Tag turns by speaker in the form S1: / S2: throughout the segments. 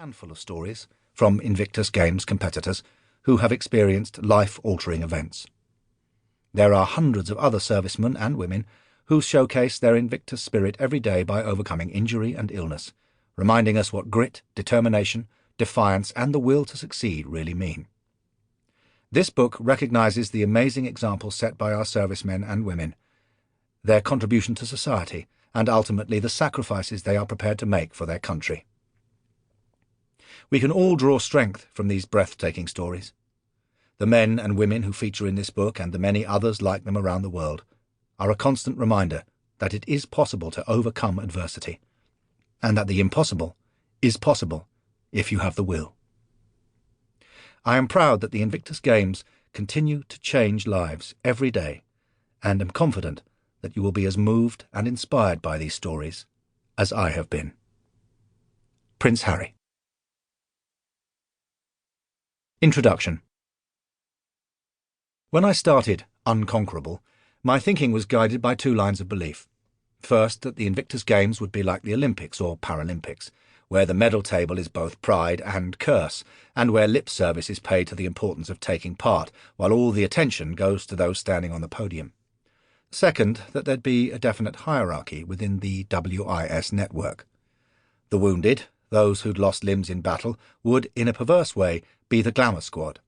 S1: handful of stories from Invictus Games competitors who have experienced life-altering events. There are hundreds of other servicemen and women who showcase their Invictus spirit every day by overcoming injury and illness, reminding us what grit, determination, defiance, and the will to succeed really mean. This book recognizes the amazing examples set by our servicemen and women, their contribution to society, and ultimately the sacrifices they are prepared to make for their country. We can all draw strength from these breathtaking stories. The men and women who feature in this book, and the many others like them around the world, are a constant reminder that it is possible to overcome adversity, and that the impossible is possible if you have the will. I am proud that the Invictus Games continue to change lives every day, and am confident that you will be as moved and inspired by these stories as I have been. Prince Harry. Introduction. When I started Unconquerable, my thinking was guided by two lines of belief. First, that the Invictus Games would be like the Olympics or Paralympics, where the medal table is both pride and curse, and where lip service is paid to the importance of taking part, while all the attention goes to those standing on the podium. Second, that there'd be a definite hierarchy within the WIS network. The wounded, those who'd lost limbs in battle, would, in a perverse way, be the glamour squad.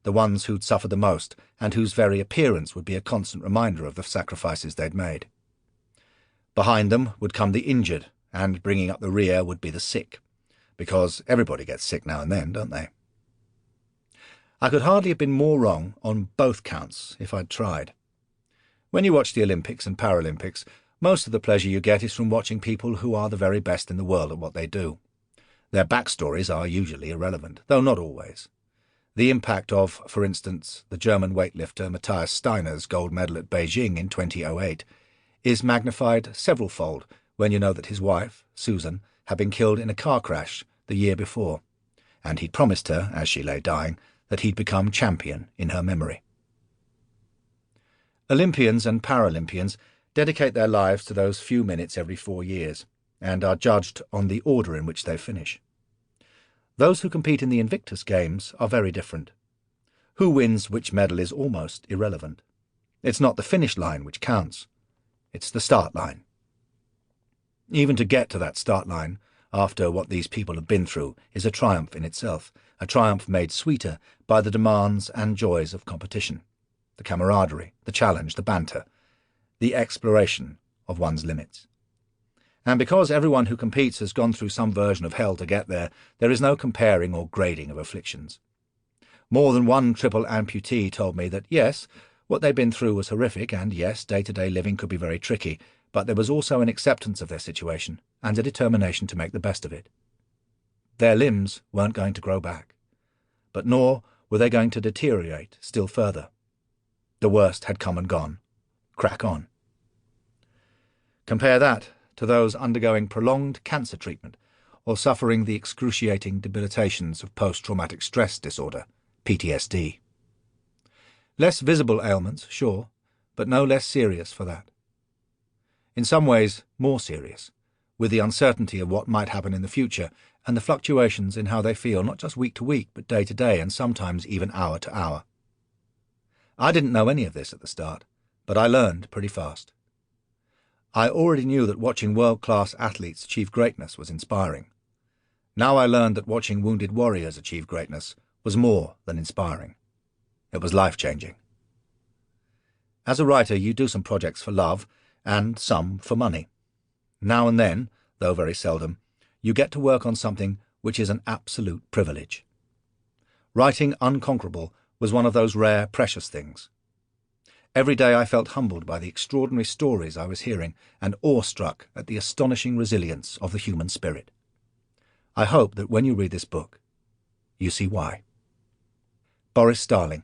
S1: The ones who'd suffered the most, and whose very appearance would be a constant reminder of the sacrifices they'd made. Behind them would come the injured, and bringing up the rear would be the sick, because everybody gets sick now and then, don't they? I could hardly have been more wrong on both counts if I'd tried. When you watch the Olympics and Paralympics, most of the pleasure you get is from watching people who are the very best in the world at what they do. Their backstories are usually irrelevant, though not always. The impact of, for instance, the German weightlifter Matthias Steiner's gold medal at Beijing in 2008 is magnified several-fold when you know that his wife, Susan, had been killed in a car crash the year before, and he'd promised her, as she lay dying, that he'd become champion in her memory. Olympians and Paralympians dedicate their lives to those few minutes every 4 years, and are judged on the order in which they finish. Those who compete in the Invictus Games are very different. Who wins which medal is almost irrelevant. It's not the finish line which counts. It's the start line. Even to get to that start line, after what these people have been through, is a triumph in itself, a triumph made sweeter by the demands and joys of competition, the camaraderie, the challenge, the banter, the exploration of one's limits. And because everyone who competes has gone through some version of hell to get there, there is no comparing or grading of afflictions. More than one triple amputee told me that, yes, what they'd been through was horrific, and yes, day-to-day living could be very tricky, but there was also an acceptance of their situation and a determination to make the best of it. Their limbs weren't going to grow back, but nor were they going to deteriorate still further. The worst had come and gone. Crack on. Compare that to those undergoing prolonged cancer treatment or suffering the excruciating debilitations of post-traumatic stress disorder, PTSD. Less visible ailments, sure, but no less serious for that. In some ways, more serious, with the uncertainty of what might happen in the future and the fluctuations in how they feel not just week to week, but day to day and sometimes even hour to hour. I didn't know any of this at the start, but I learned pretty fast. I already knew that watching world-class athletes achieve greatness was inspiring. Now I learned that watching wounded warriors achieve greatness was more than inspiring. It was life-changing. As a writer, you do some projects for love and some for money. Now and then, though very seldom, you get to work on something which is an absolute privilege. Writing Unconquerable was one of those rare, precious things. Every day I felt humbled by the extraordinary stories I was hearing and awestruck at the astonishing resilience of the human spirit. I hope that when you read this book, you see why. Boris Starling,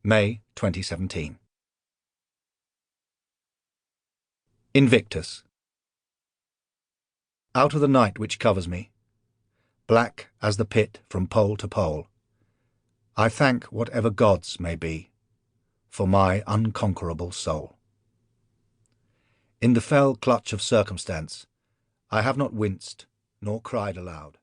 S1: May 2017. Invictus. Out of the night which covers me, black as the pit from pole to pole, I thank whatever gods may be for my unconquerable soul. In the fell clutch of circumstance, I have not winced nor cried aloud.